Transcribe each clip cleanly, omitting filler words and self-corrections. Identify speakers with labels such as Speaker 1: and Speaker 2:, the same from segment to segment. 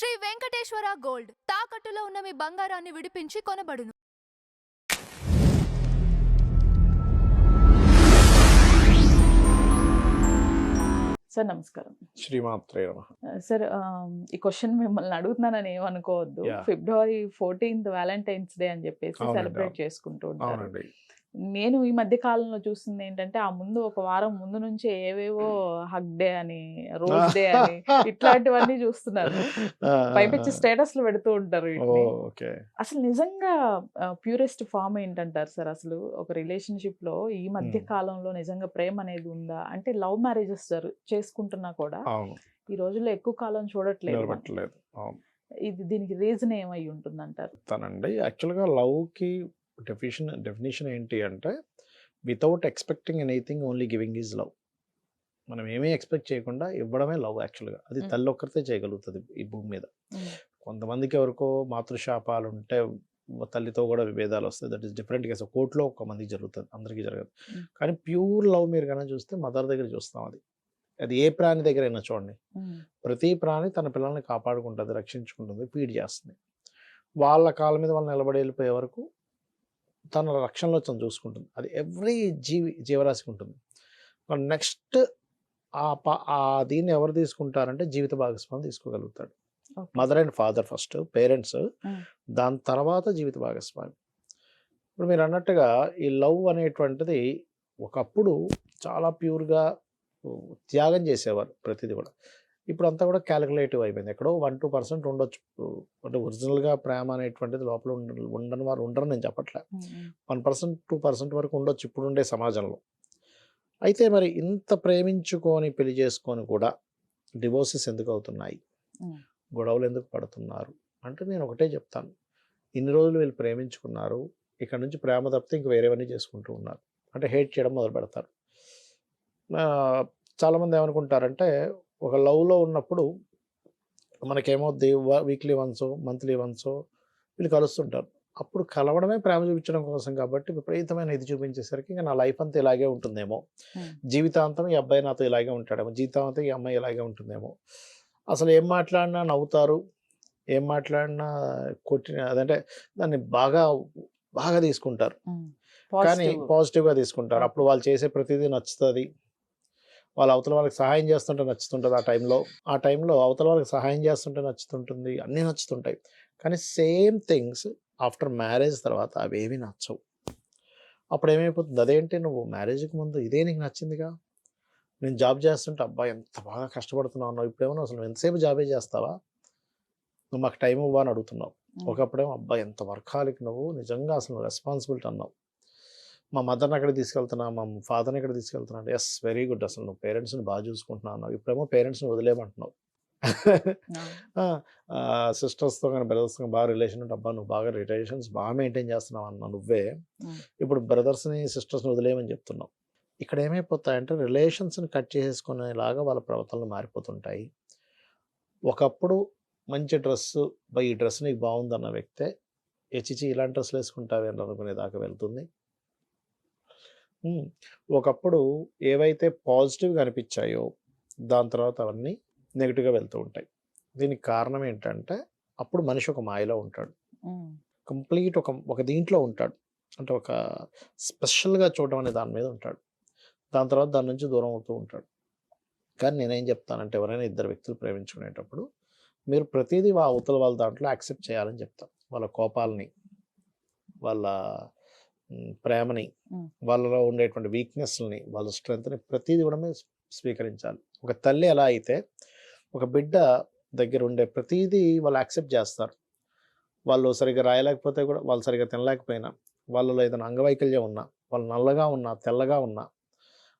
Speaker 1: Shri Venkateswara gold తాకట్టులో ఉన్న మీ బంగారాన్ని విడిపించి కొనబడును.
Speaker 2: సార్ నమస్కారం.
Speaker 3: శ్రీమాత్రే నమః.
Speaker 2: సార్ ఈ క్వశ్చన్ మిమ్మల్ని అడుగుతున్నానని ఏమనుకోవద్దు. ఫిబ్రవరి 14th వ్యాలంటైన్స్ డే అని చెప్పేసి సెలబ్రేట్ చేసుకుంటూ ఉంటారు.
Speaker 3: అవునండి.
Speaker 2: నేను ఈ మధ్య కాలంలో చూసింది ఏంటంటే ఆ ముందు ఒక వారం ముందు నుంచి ఏవేవో హగ్ డే అని, రోజ్ డే అని ఇట్లాంటివన్నీ చూస్తున్నారు. పైపెచ్చి స్టేటస్లు పెడుతూ ఉంటారు వీటిని. అసలు నిజంగా ప్యూరెస్ట్ ఫామ్ ఏంటంటారు సార్? అసలు ఒక రిలేషన్షిప్ లో ఈ మధ్య కాలంలో నిజంగా ప్రేమ అనేది ఉందా? అంటే లవ్ మ్యారేజెస్ చేసుకుంటున్నా కూడా ఈ రోజుల్లో ఎక్కువ కాలం చూడట్లేదు. ఇది దీనికి రీజన్ ఏమై ఉంటుంది అంటారు?
Speaker 3: యాక్చువల్గా లవ్ కి డెఫినేషన్ ఏంటి అంటే, without expecting anything only giving is love. మనం ఏమీ ఎక్స్పెక్ట్ చేయకుండా ఇవ్వడమే లవ్. యాక్చువల్గా అది తల్లి ఒక్కరితే చేయగలుగుతుంది ఈ భూమి మీద. కొంతమందికి ఎవరికో మాతృశాపాలు ఉంటే తల్లితో కూడా విభేదాలు వస్తాయి. That is different case. కోర్టులో ఒక మందికి జరుగుతుంది, అందరికీ జరగదు. కానీ ప్యూర్ లవ్ మీరు కనుక చూస్తే మదర్ దగ్గర చూస్తాం. అది ఏ ప్రాణి దగ్గర అయినా చూడండి. ప్రతి ప్రాణి తన పిల్లల్ని కాపాడుకుంటుంది, రక్షించుకుంటుంది, ఫీడ్ చేస్తుంది. వాళ్ళ కాళ్ళ మీద వాళ్ళు నిలబడి వెళ్ళిపోయే వరకు తన రక్షణలో తను చూసుకుంటుంది. అది ఎవ్రీ జీవరాశికి ఉంటుంది. నెక్స్ట్ దీన్ని ఎవరు తీసుకుంటారంటే జీవిత భాగస్వామి తీసుకోగలుగుతాడు. Mother and father first, parents, దాని తర్వాత జీవిత భాగస్వామి. ఇప్పుడు మీరు అన్నట్టుగా ఈ లవ్ అనేటువంటిది ఒకప్పుడు చాలా ప్యూర్గా త్యాగం చేసేవారు ప్రతిదీ కూడా. ఇప్పుడు అంతా కూడా క్యాలిక్యులేటివ్ అయిపోయింది. ఎక్కడో 1-2% ఉండొచ్చు. అంటే ఒరిజినల్గా ప్రేమ అనేటువంటిది లోపల ఉండని వారు ఉండరు నేను చెప్పట్లే. 1%-2% వరకు ఉండొచ్చు ఇప్పుడుండే సమాజంలో. అయితే మరి ఇంత ప్రేమించుకొని పెళ్లి చేసుకొని కూడా డివోర్సెస్ ఎందుకు అవుతున్నాయి, గొడవలు ఎందుకు పడుతున్నారు అంటే నేను ఒకటే చెప్తాను. ఇన్ని రోజులు వీళ్ళు ప్రేమించుకున్నారు, ఇక్కడ నుంచి ప్రేమ తప్పితే ఇంక వేరేవన్నీ చేసుకుంటూ ఉన్నారు. అంటే హేట్ చేయడం మొదలు పెడతారు. చాలామంది ఏమనుకుంటారంటే, ఒక లవ్లో ఉన్నప్పుడు మనకేమవుద్ది, వీక్లీ వన్సో మంత్లీ వన్సో వీళ్ళు కలుస్తుంటారు. అప్పుడు కలవడమే ప్రేమ చూపించడం కోసం కాబట్టి విపరీతమైన ఇది చూపించేసరికి ఇంకా నా లైఫ్ అంతా ఇలాగే ఉంటుందేమో, జీవితాంతం ఈ అబ్బాయి నాతో ఇలాగే ఉంటాడేమో, జీవితాంతం ఈ అమ్మాయి ఇలాగే ఉంటుందేమో, అసలు ఏం మాట్లాడినా నవ్వుతారు, ఏం మాట్లాడినా అదంటే దాన్ని బాగా బాగా తీసుకుంటారు. కానీ పాజిటివ్గా తీసుకుంటారు. అప్పుడు వాళ్ళు చేసే ప్రతిదీ నచ్చుతుంది. వాళ్ళ అవతల వాళ్ళకి సహాయం చేస్తుంటే నచ్చుతుంటుంది. ఆ టైంలో అవతల వాళ్ళకి సహాయం చేస్తుంటే నచ్చుతుంటుంది, అన్నీ నచ్చుతుంటాయి. కానీ సేమ్ థింగ్స్ ఆఫ్టర్ మ్యారేజ్ తర్వాత అవేవి నచ్చవు. అప్పుడు ఏమైపోతుంది, అదేంటి నువ్వు మ్యారేజ్కి ముందు ఇదే నీకు నచ్చిందిగా, నేను జాబ్ చేస్తుంటే అబ్బాయి ఎంత బాగా కష్టపడుతున్నావు అన్నావు, ఇప్పుడేమో అసలు ఎంతసేపు జాబే చేస్తావా, నువ్వు మాకు టైం ఇవ్వా అని అడుగుతున్నావు. ఒకప్పుడేమో అబ్బాయి ఎంత వర్కాలిక్ నువ్వు, నిజంగా అసలు రెస్పాన్సిబిలిటీ అన్నావు. మా మదర్ని అక్కడ తీసుకెళ్తున్నా, మా ఫాదర్ని ఇక్కడ తీసుకెళ్తున్నా, ఎస్ వెరీ గుడ్, అసలు నువ్వు పేరెంట్స్ని బాగా చూసుకుంటున్నావు అన్నావు. ఇప్పుడేమో పేరెంట్స్ని వదిలేయమంటున్నావు. సిస్టర్స్తో కానీ బ్రదర్స్తో బాగా రిలేషన్ ఉంటే అబ్బా నువ్వు బాగా రిలేషన్స్ బాగా మెయింటైన్ చేస్తున్నావు అన్నా నువ్వే. ఇప్పుడు బ్రదర్స్ని సిస్టర్స్ని వదిలేయమని చెప్తున్నావు. ఇక్కడ ఏమైపోతాయంటే రిలేషన్స్ని కట్ చేసేసుకునేలాగా వాళ్ళ ప్రవర్తనలు మారిపోతుంటాయి. ఒకప్పుడు మంచి డ్రెస్సు, ఈ డ్రెస్ నీకు బాగుందన్న వ్యక్తే హెచ్చిచి ఇలాంటి డ్రెస్సులు వేసుకుంటావి అని అనుకునేదాకా వెళ్తుంది. ఒకప్పుడు ఏవైతే పాజిటివ్గా అనిపించాయో దాని తర్వాత అవన్నీ నెగిటివ్గా వెళ్తూ ఉంటాయి. దీనికి కారణం ఏంటంటే అప్పుడు మనిషి ఒక మాయలో ఉంటాడు, కంప్లీట్ ఒక దీంట్లో ఉంటాడు. అంటే ఒక స్పెషల్గా చూడడం అనే దాని మీద ఉంటాడు. దాని తర్వాత దాని నుంచి దూరం అవుతూ ఉంటాడు. కానీ నేనేం చెప్తానంటే, ఎవరైనా ఇద్దరు వ్యక్తులు ప్రేమించుకునేటప్పుడు మీరు ప్రతిదీ అవతల వాళ్ళ దాంట్లో యాక్సెప్ట్ చేయాలని చెప్తాను. వాళ్ళ కోపాలని, వాళ్ళ ప్రేమని, వాళ్ళలో ఉండేటువంటి వీక్నెస్ని, వాళ్ళ స్ట్రెంగ్త్ని ప్రతిదీ కూడా మీరు స్వీకరించాలి. ఒక తల్లి ఎలా అయితే ఒక బిడ్డ దగ్గర ఉండే ప్రతిదీ వాళ్ళు యాక్సెప్ట్ చేస్తారు. వాళ్ళు సరిగ్గా రాయలేకపోతే కూడా, వాళ్ళు సరిగ్గా తినలేకపోయినా, వాళ్ళలో ఏదైనా అంగవైకల్యం ఉన్నా, వాళ్ళు నల్లగా ఉన్నా తెల్లగా ఉన్నా,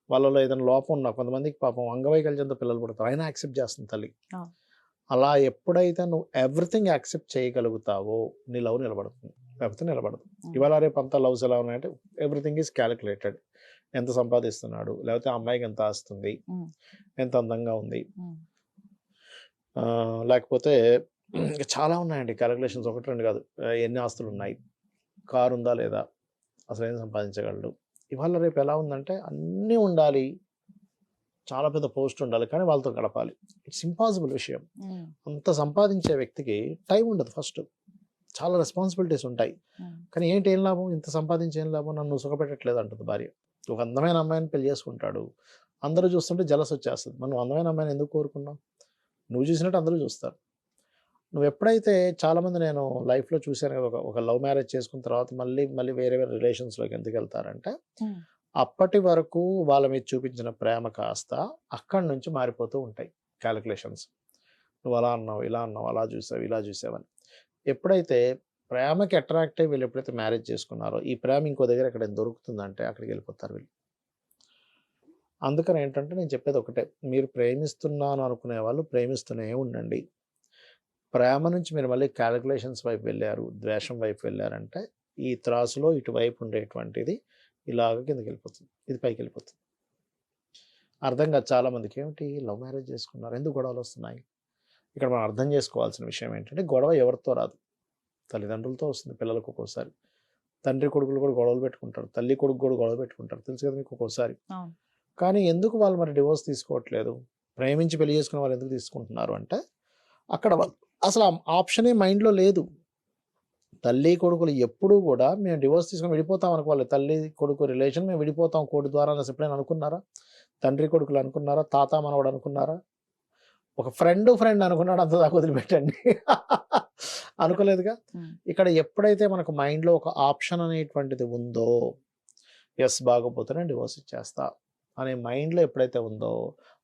Speaker 3: వాళ్ళలో ఏదైనా లోపం ఉన్నా, కొంతమందికి పాపం అంగవైకల్యంతో పిల్లలు పుడతారు, అయినా యాక్సెప్ట్ చేస్తుంది తల్లి. అలా ఎప్పుడైతే నువ్వు ఎవ్రీథింగ్ యాక్సెప్ట్ చేయగలుగుతావో నీ లవ్ నిలబడుతుంది, లేకపోతే నిలబడదు. ఇవాళ రేపు అంతా లవ్స్ ఎలా ఉన్నాయంటే ఎవ్రీథింగ్ ఈజ్ క్యాలిక్యులేటెడ్. ఎంత సంపాదిస్తున్నాడు, లేకపోతే అమ్మాయికి ఎంత ఆస్తుంది, ఎంత అందంగా ఉంది, లేకపోతే చాలా ఉన్నాయండి క్యాలిక్యులేషన్స్. 1-2 కాదు, ఎన్ని ఆస్తులు ఉన్నాయి, కారు ఉందా లేదా, అసలు ఏం సంపాదించగలడు. ఇవాళ రేపు ఎలా ఉందంటే అన్నీ ఉండాలి, చాలా పెద్ద పోస్ట్ ఉండాలి, కానీ వాళ్ళతో గడపాలి. ఇట్స్ ఇంపాసిబుల్ విషయం. అంత సంపాదించే వ్యక్తికి టైం ఉండదు ఫస్ట్. చాలా రెస్పాన్సిబిలిటీస్ ఉంటాయి. కానీ ఏంటి ఏం లాభం, ఇంత సంపాదించి ఏం లాభం, నన్ను సుఖపెట్టట్లేదు అంటుంది భార్య. ఒక అందమైన అమ్మాయిని పెళ్లి చేసుకుంటాడు, అందరూ చూస్తుంటే జలస్ వచ్చేస్తుంది. మనం అందమైన అమ్మాయిని ఎందుకు కోరుకున్నాం? నువ్వు చూసినట్టు అందరూ చూస్తారు. నువ్వు ఎప్పుడైతే చాలామంది నేను లైఫ్లో చూశాను కదా, ఒక లవ్ మ్యారేజ్ చేసుకున్న తర్వాత మళ్ళీ మళ్ళీ వేరే వేరే రిలేషన్స్లోకి ఎందుకు వెళ్తారంటే అప్పటి వరకు వాళ్ళ మీద చూపించిన ప్రేమ కాస్త అక్కడి నుంచి మారిపోతూ ఉంటాయి క్యాలిక్యులేషన్స్. నువ్వు అలా అన్నావు, ఇలా అన్నావు, అలా చూసావు, ఇలా చూసావని. ఎప్పుడైతే ప్రేమకి అట్రాక్ట్ అయ్యి వీళ్ళు ఎప్పుడైతే మ్యారేజ్ చేసుకున్నారో, ఈ ప్రేమ ఇంకో దగ్గర ఎక్కడ దొరుకుతుందంటే అక్కడికి వెళ్ళిపోతారు వీళ్ళు. అందుకని ఏంటంటే నేను చెప్పేది ఒకటే, మీరు ప్రేమిస్తున్నాను అనుకునే వాళ్ళు ప్రేమిస్తూనే ఉండండి. ప్రేమ నుంచి మీరు మళ్ళీ క్యాలిక్యులేషన్స్ వైపు వెళ్ళారు, ద్వేషం వైపు వెళ్ళారంటే ఈ త్రాసులో ఇటువైపు ఉండేటువంటిది ఇలాగ కిందకి వెళ్ళిపోతుంది, ఇది పైకి వెళ్ళిపోతుంది. అర్థం కాదు చాలామందికి, ఏమిటి లవ్ మ్యారేజ్ చేసుకున్నారు, ఎందుకు గొడవలు వస్తున్నాయి? ఇక్కడ మనం అర్థం చేసుకోవాల్సిన విషయం ఏంటంటే, గొడవ ఎవరితో రాదు, తల్లిదండ్రులతో వస్తుంది పిల్లలకు. ఒక్కోసారి తండ్రి కొడుకులు కూడా గొడవలు పెట్టుకుంటారు, తల్లి కొడుకు కూడా గొడవ పెట్టుకుంటారు, తెలుసు కదా మీకు ఒక్కోసారి. కానీ ఎందుకు వాళ్ళు మరి డివోర్స్ తీసుకోవట్లేదు? ప్రేమించి పెళ్లి చేసుకునే వాళ్ళు ఎందుకు తీసుకుంటున్నారు అంటే, అక్కడ అసలు ఆప్షనే మైండ్లో లేదు. తల్లి కొడుకులు ఎప్పుడూ కూడా మేము డివోర్స్ తీసుకొని విడిపోతాం అనుకోవాలి. తల్లి కొడుకు రిలేషన్ మేము విడిపోతాం కోర్టు ద్వారా అని ఎప్పుడైనా అనుకున్నారా? తండ్రి కొడుకులు అనుకున్నారా? తాత మనవడు అనుకున్నారా? ఒక ఫ్రెండ్ అనుకున్నాడు, అంత దాకా వదిలిపెట్టండి. అనుకోలేదుగా. ఇక్కడ ఎప్పుడైతే మనకు మైండ్లో ఒక ఆప్షన్ అనేటువంటిది ఉందో, ఎస్ బాగోపోతేనే డివోర్స్ ఇచ్చేస్తా అనే మైండ్లో ఎప్పుడైతే ఉందో,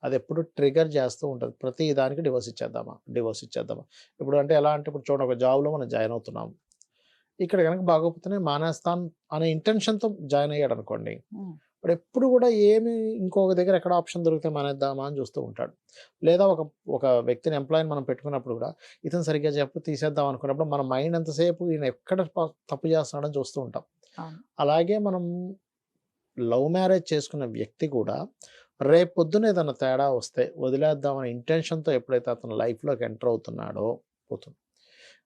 Speaker 3: అది ఎప్పుడు ట్రిగర్ చేస్తూ ఉంటుంది. ప్రతి దానికి డివోర్స్ ఇచ్చేద్దామా. ఇప్పుడు అంటే ఎలా అంటే, ఇప్పుడు చూడండి, ఒక జాబ్లో మనం జాయిన్ అవుతున్నాం, ఇక్కడ కనుక బాగోపోతేనే మానేస్తాం అనే ఇంటెన్షన్తో జాయిన్ అయ్యాడు అనుకోండి, ఇప్పుడు ఎప్పుడు కూడా ఏమి ఇంకొక దగ్గర ఎక్కడ ఆప్షన్ దొరికితే మానేద్దామా అని చూస్తూ ఉంటాడు. లేదా ఒక వ్యక్తిని ఎంప్లాయీని మనం పెట్టుకున్నప్పుడు కూడా ఇతను సరిగ్గా చెప్పు తీసేద్దాం అనుకున్నప్పుడు మన మైండ్ ఎంతసేపు ఈయన ఎక్కడ తప్పు చేస్తున్నాడని చూస్తూ ఉంటాం. అలాగే మనం లవ్ మ్యారేజ్ చేసుకున్న వ్యక్తి కూడా రేపు పొద్దున ఏదైనా తేడా వస్తే వదిలేద్దామనే ఇంటెన్షన్తో ఎప్పుడైతే అతను లైఫ్లోకి ఎంటర్ అవుతున్నాడో పోతుంది.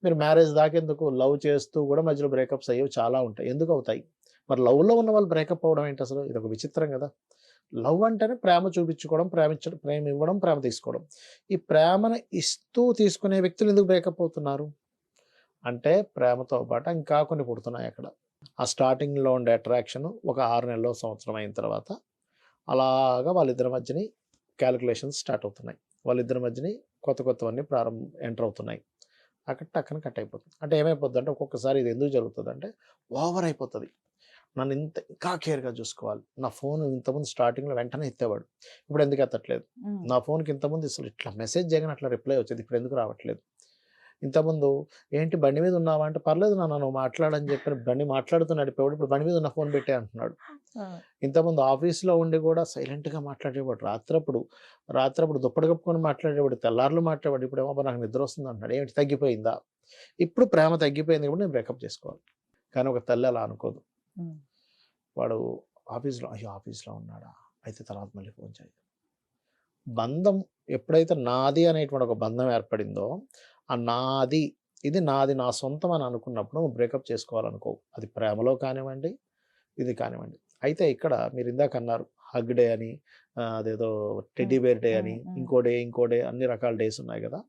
Speaker 3: మీరు మ్యారేజ్ దాకెందుకు, లవ్ చేస్తూ కూడా మధ్యలో బ్రేకప్స్ అయ్యేవి చాలా ఉంటాయి. ఎందుకు అవుతాయి? మరి లవ్లో ఉన్న వాళ్ళు బ్రేకప్ అవ్వడం ఏంటి అసలు? ఇది ఒక విచిత్రం కదా. లవ్ అంటేనే ప్రేమ చూపించుకోవడం, ప్రేమ ఇవ్వడం, ప్రేమ తీసుకోవడం. ఈ ప్రేమను ఇస్తూ తీసుకునే వ్యక్తులు ఎందుకు బ్రేకప్ అవుతున్నారు అంటే, ప్రేమతో పాటు ఇంకా కొన్ని పుడుతున్నాయి అక్కడ. ఆ స్టార్టింగ్లో ఉండే అట్రాక్షన్ ఒక 6 నెలలు సంవత్సరం అయిన తర్వాత అలాగా వాళ్ళిద్దరి మధ్యని క్యాలిక్యులేషన్స్ స్టార్ట్ అవుతున్నాయి. వాళ్ళిద్దరి మధ్యని కొత్తవన్నీ ఎంటర్ అవుతున్నాయి. అక్కడ టక్కన కట్ అయిపోతుంది. అంటే ఏమైపోద్ది అంటే, ఒక్కొక్కసారి ఇది ఎందుకు జరుగుతుంది అంటే, ఓవర్ అయిపోతుంది. నన్ను ఇంకా కేర్గా చూసుకోవాలి. నా ఫోన్ ఇంతకుముందు స్టార్టింగ్లో వెంటనే ఎత్తేవాడు, ఇప్పుడు ఎందుకు ఎత్తట్లేదు? నా ఫోన్కి ఇంతకుముందు అసలు ఇట్లా మెసేజ్ చేయగానే అట్లా రిప్లై వచ్చేది, ఇప్పుడు ఎందుకు రావట్లేదు? ఇంతకుముందు ఏంటి బండి మీద ఉన్నావా అంటే, పర్లేదు నాన్న నువ్వు మాట్లాడని చెప్పి బండి మాట్లాడుతూ నడిపేవాడు, ఇప్పుడు బండి మీద ఉన్న ఫోన్ పెట్టే అంటున్నాడు. ఇంతకుముందు ఆఫీస్లో ఉండి కూడా సైలెంట్గా మాట్లాడేవాడు, రాత్రప్పుడు దుప్పటి కప్పుకొని మాట్లాడేవాడు, తెల్లార్లు మాట్లాడేవాడు. ఇప్పుడు ఏమో నాకు నిద్ర వస్తుంది అంటున్నాడు. ఏమిటి తగ్గిపోయిందా? ఇప్పుడు ప్రేమ తగ్గిపోయింది కాబట్టి నేను బ్రేకప్ చేసుకోవాలి. కానీ ఒక తల్లి అలా అనుకోదు. వాడు ఆఫీస్లో ఉన్నాడా, అయితే తర్వాత మళ్ళీ ఫోన్ చేయాలి. బంధం ఎప్పుడైతే నాది అనేటువంటి ఒక బంధం ఏర్పడిందో, ఆ నాది, ఇది నాది, నా సొంతం అని అనుకున్నప్పుడు నువ్వు బ్రేకప్ చేసుకోవాలనుకో. అది ప్రేమలో కానివ్వండి, ఇది కానివ్వండి. అయితే ఇక్కడ మీరు ఇందాక అన్నారు హగ్ డే అని, అదేదో టెడ్డీ బేర్ డే అని, ఇంకో డే అన్ని రకాల డేస్ ఉన్నాయి కదా.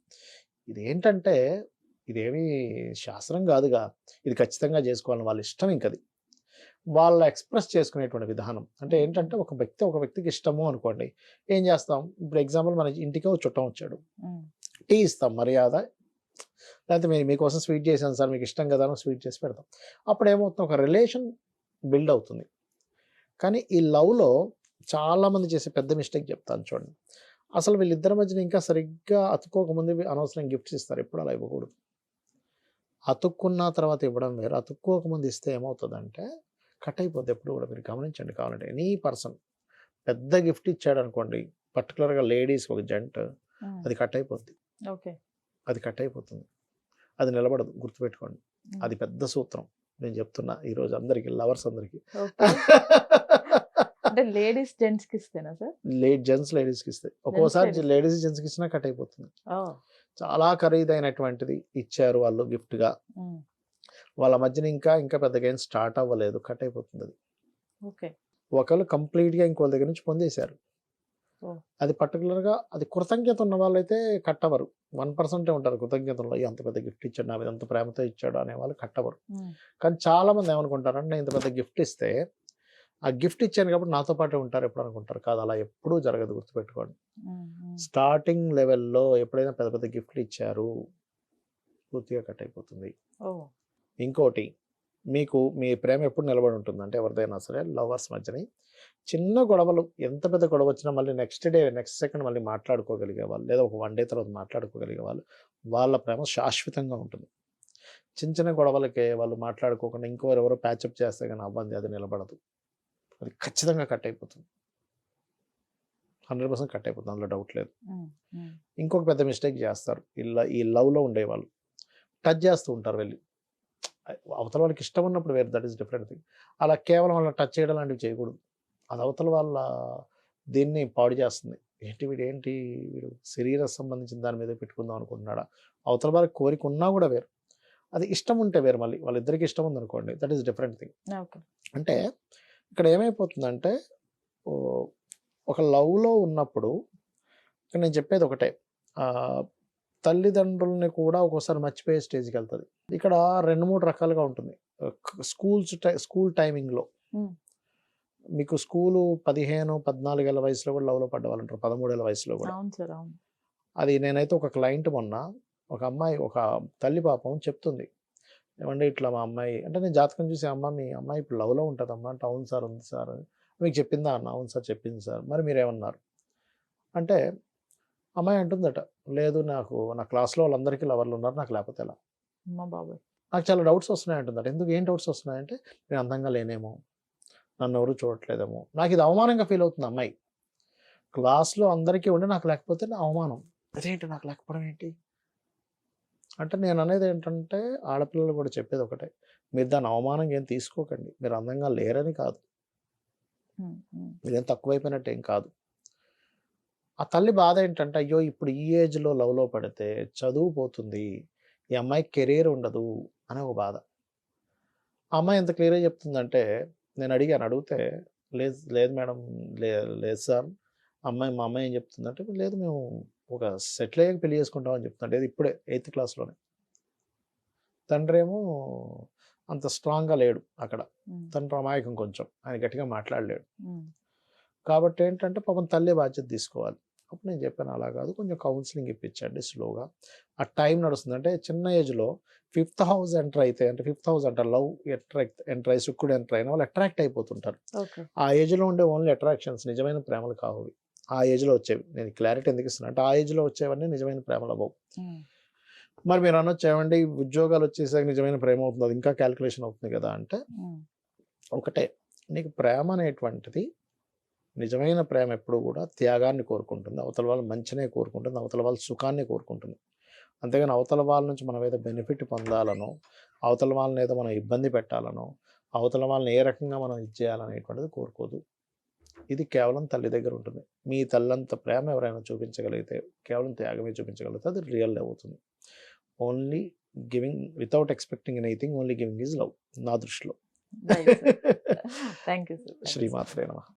Speaker 3: ఇదేంటంటే ఇదేమీ శాస్త్రం కాదుగా, ఇది ఖచ్చితంగా చేసుకోవాలని వాళ్ళ ఇష్టం. ఇంకది వాళ్ళు ఎక్స్ప్రెస్ చేసుకునేటువంటి విధానం. అంటే ఏంటంటే, ఒక వ్యక్తికి ఇష్టము అనుకోండి, ఏం చేస్తాం? ఇప్పుడు ఎగ్జాంపుల్ మన ఇంటికి ఒక చుట్టం వచ్చాడు, టీ ఇస్తాం మర్యాద, లేకపోతే మీకోసం స్వీట్ చేశాను సార్, మీకు ఇష్టం కదా అని స్వీట్ చేసి పెడతాం. అప్పుడు ఏమవుతుంది, ఒక రిలేషన్ బిల్డ్ అవుతుంది. కానీ ఈ లవ్లో చాలామంది చేసే పెద్ద మిస్టేక్ చెప్తాను చూడండి. అసలు వీళ్ళిద్దరి మధ్యన ఇంకా సరిగ్గా అతుక్కోకముందు అనవసరం గిఫ్ట్స్ ఇస్తారు. ఎప్పుడు అలా ఇవ్వకూడదు. అతుక్కున్న తర్వాత ఇవ్వడం వేరు, అతుక్కోకముందు ఇస్తే ఏమవుతుందంటే కట్ అయిపోద్ది. ఎప్పుడు కూడా మీరు గమనించండి. కావాలంటే ఎనీ పర్సన్ పెద్ద గిఫ్ట్ ఇచ్చాడు అనుకోండి, పర్టికులర్గా లేడీస్ ఒక జంట్, అది కట్ అయిపోద్ది. అది కట్ అయిపోతుంది, అది నిలబడదు. గుర్తుపెట్టుకోండి, అది పెద్ద సూత్రం. నేను చెప్తున్నా ఈరోజు అందరికి, లవర్స్ అందరికి.
Speaker 2: అంటే లేడీస్ జెంట్స్కి ఇస్తేనా సార్?
Speaker 3: లేడీస్కి ఇస్తాయి. ఒక్కోసారి లేడీస్ జెంట్స్కి ఇచ్చినా కట్ అయిపోతుంది. చాలా ఖరీదైనటువంటిది ఇచ్చారు వాళ్ళు గిఫ్ట్గా, వాళ్ళ మధ్యన ఇంకా పెద్దగా ఏం స్టార్ట్ అవ్వలేదు, కట్ అయిపోతుంది అది. ఒకళ్ళు కంప్లీట్గా ఇంకోళ్ళ దగ్గర నుంచి పొందేశారు.
Speaker 2: ఓ.
Speaker 3: అది పర్టికులర్గా అది కృతజ్ఞత ఉన్న వాళ్ళైతే కట్టవరు. 1% ఉంటారు కృతజ్ఞతలో, అంత పెద్ద గిఫ్ట్ ఇచ్చాడు నా మీద, అంత ప్రేమతో ఇచ్చాడు అనే వాళ్ళు కట్టవరు. కానీ చాలామంది ఏమనుకుంటారంటే నేను ఇంత పెద్ద గిఫ్ట్ ఇస్తే ఆ గిఫ్ట్ ఇచ్చాను కాబట్టి నాతో పాటే ఉంటారు ఎప్పుడు అనుకుంటారు. కాదు, అలా ఎప్పుడూ జరగదు, గుర్తుపెట్టుకోండి. స్టార్టింగ్ లెవెల్లో ఎప్పుడైనా పెద్ద పెద్ద గిఫ్ట్లు ఇచ్చారు, పూర్తిగా కట్ అయిపోతుంది. ఇంకోటి, మీకు మీ ప్రేమ ఎప్పుడు నిలబడి ఉంటుందంటే ఎవరిదైనా సరే లవర్స్ మధ్యని చిన్న గొడవలు, ఎంత పెద్ద గొడవ వచ్చినా మళ్ళీ నెక్స్ట్ సెకండ్ మళ్ళీ మాట్లాడుకోగలిగే వాళ్ళు, లేదా ఒక 1 డే తర్వాత మాట్లాడుకోగలిగే వాళ్ళు, వాళ్ళ ప్రేమ శాశ్వతంగా ఉంటుంది. చిన్న చిన్న గొడవలకే వాళ్ళు మాట్లాడుకోకుండా ఇంకోరెవరో ప్యాచప్ చేస్తే కానీ అవ్వంది, అది నిలబడదు. అది ఖచ్చితంగా కట్ అయిపోతుంది, 100% కట్ అయిపోతుంది, అందులో డౌట్ లేదు. ఇంకొక పెద్ద మిస్టేక్ చేస్తారు ఈ లవ్లో ఉండేవాళ్ళు, టచ్ చేస్తూ ఉంటారు వెళ్ళి. అవతల వాళ్ళకి ఇష్టం ఉన్నప్పుడు వేరు, దట్ ఈస్ డిఫరెంట్ థింగ్. అలా కేవలం అలా టచ్ చేయడం లాంటివి చేయకూడదు. అది అవతల వాళ్ళ దీన్ని పాడు చేస్తుంది. వీడు శరీర సంబంధించిన దాని మీద పెట్టుకుందాం అనుకుంటున్నాడా, అవతల వాళ్ళకి కోరిక ఉన్నా కూడా వేరు, అది ఇష్టం ఉంటే వేరు. మళ్ళీ వాళ్ళిద్దరికి ఇష్టం ఉందనుకోండి, దట్ ఈస్ డిఫరెంట్ థింగ్. అంటే ఇక్కడ ఏమైపోతుందంటే ఒక లవ్లో ఉన్నప్పుడు నేను చెప్పేది ఒకటే, తల్లిదండ్రుల్ని కూడా ఒక్కోసారి మర్చిపోయే స్టేజ్కి వెళ్తుంది. ఇక్కడ 2-3 రకాలుగా ఉంటుంది. స్కూల్ టైమింగ్లో మీకు స్కూలు 15-14 ఏళ్ళ వయసులో కూడా లవ్లో పడ్డవాళ్ళు ఉంటారు, 13 ఏళ్ళ వయసులో కూడా. అది నేనైతే ఒక క్లయింట్ మొన్న, ఒక అమ్మాయి, ఒక తల్లి పాపం చెప్తుంది, ఏమంటే ఇట్లా మా అమ్మాయి అంటే, నేను జాతకం చూసి మీ అమ్మాయి ఇప్పుడు లవ్లో ఉంటుందమ్మా అంటే, అవును సార్ ఉంది సార్. మీకు చెప్పిందా అన్న? అవును సార్ చెప్పింది సార్. మరి మీరేమన్నారు అంటే, అమ్మాయి అంటుందట, లేదు నాకు నా క్లాస్లో వాళ్ళందరికీ లవర్లు ఉన్నారు, నాకు లేకపోతే ఎలా, నాకు చాలా డౌట్స్ వస్తున్నాయి అంటుందట. ఎందుకు, ఏం డౌట్స్ వస్తున్నాయంటే, నేను అందంగా లేనేమో, నన్ను ఎవరు చూడట్లేదేమో, నాకు ఇది అవమానంగా ఫీల్ అవుతుంది అమ్మాయి. క్లాస్లో అందరికీ ఉండి నాకు లేకపోతే నా అవమానం, అదేంటి నాకు లేకపోవడం ఏంటి అంటే, నేను అనేది ఏంటంటే ఆడపిల్లలు కూడా చెప్పేది ఒకటే, మీరు దాని అవమానంగా ఏం తీసుకోకండి, మీరు అందంగా లేరని కాదు, మీరేం తక్కువైపోయినట్టు ఏం కాదు. ఆ తల్లి బాధ ఏంటంటే, అయ్యో ఇప్పుడు ఈ ఏజ్లో లవ్లో పడితే చదువు పోతుంది, ఈ అమ్మాయికి కెరీర్ ఉండదు అనే ఒక బాధ. ఆ అమ్మాయి ఎంత క్లియర్గా చెప్తుందంటే, నేను అడిగితే, లేదు మేడం, లేదు సార్. మా అమ్మాయి ఏం చెప్తుందంటే, లేదు మేము ఒక సెటిల్ అయ్యాక పెళ్లి చేసుకుంటామని చెప్తుంటే, ఇది ఇప్పుడే 8th క్లాస్లోనే. తండ్రి ఏమో అంత స్ట్రాంగ్గా లేడు అక్కడ, తండ్రి అమాయకం కొంచెం, ఆయన గట్టిగా మాట్లాడలేడు. కాబట్టి ఏంటంటే పాపం తల్లి బాధ్యత తీసుకోవాలి. అప్పుడు నేను చెప్పాను, అలా కాదు, కొంచెం కౌన్సిలింగ్ ఇప్పించండి స్లోగా. ఆ టైం నడుస్తుంది అంటే, చిన్న ఏజ్లో 5th హౌస్ ఎంటర్ అయితే, అంటే 5th హౌస్ అంటారు, లవ్ ఎంటర్ అయ్యి శుక్రుడు ఎంటర్ అయిన వాళ్ళు అట్రాక్ట్ అయిపోతుంటారు. ఆ ఏజ్లో ఉండే ఓన్లీ అట్రాక్షన్స్ నిజమైన ప్రేమలు కావు, ఆ ఏజ్లో వచ్చేవి. నేను క్లారిటీ ఎందుకు ఇస్తున్నా అంటే, ఆ ఏజ్లో వచ్చేవన్నీ నిజమైన ప్రేమలు అవ్వవు. మరి మీరు అనొచ్చు, ఏమండి ఉద్యోగాలు వచ్చేసాక నిజమైన ప్రేమ అవుతుంది, అది ఇంకా క్యాల్కులేషన్ అవుతుంది కదా అంటే, ఒకటే, నీకు ప్రేమ అనేటువంటిది, నిజమైన ప్రేమ ఎప్పుడు కూడా త్యాగాన్ని కోరుకుంటుంది, అవతల వాళ్ళు మంచినే కోరుకుంటుంది, అవతల వాళ్ళ సుఖాన్ని కోరుకుంటుంది. అంతేగాని అవతల వాళ్ళ నుంచి మనం ఏదో బెనిఫిట్ పొందాలనో, అవతల వాళ్ళని ఏదో మనం ఇబ్బంది పెట్టాలనో, అవతల వాళ్ళని ఏ రకంగా మనం ఇచ్చేయాలనేటువంటిది కోరుకోదు. ఇది కేవలం తల్లి దగ్గర ఉంటుంది. మీ తల్లంత ప్రేమ ఎవరైనా చూపించగలిగితే, కేవలం త్యాగమే చూపించగలిగితే అది రియల్ అవుతుంది. Only giving without expecting anything, only giving is love, నా దృష్టిలో.
Speaker 2: Thank you sir.
Speaker 3: శ్రీమాత్రే నమః.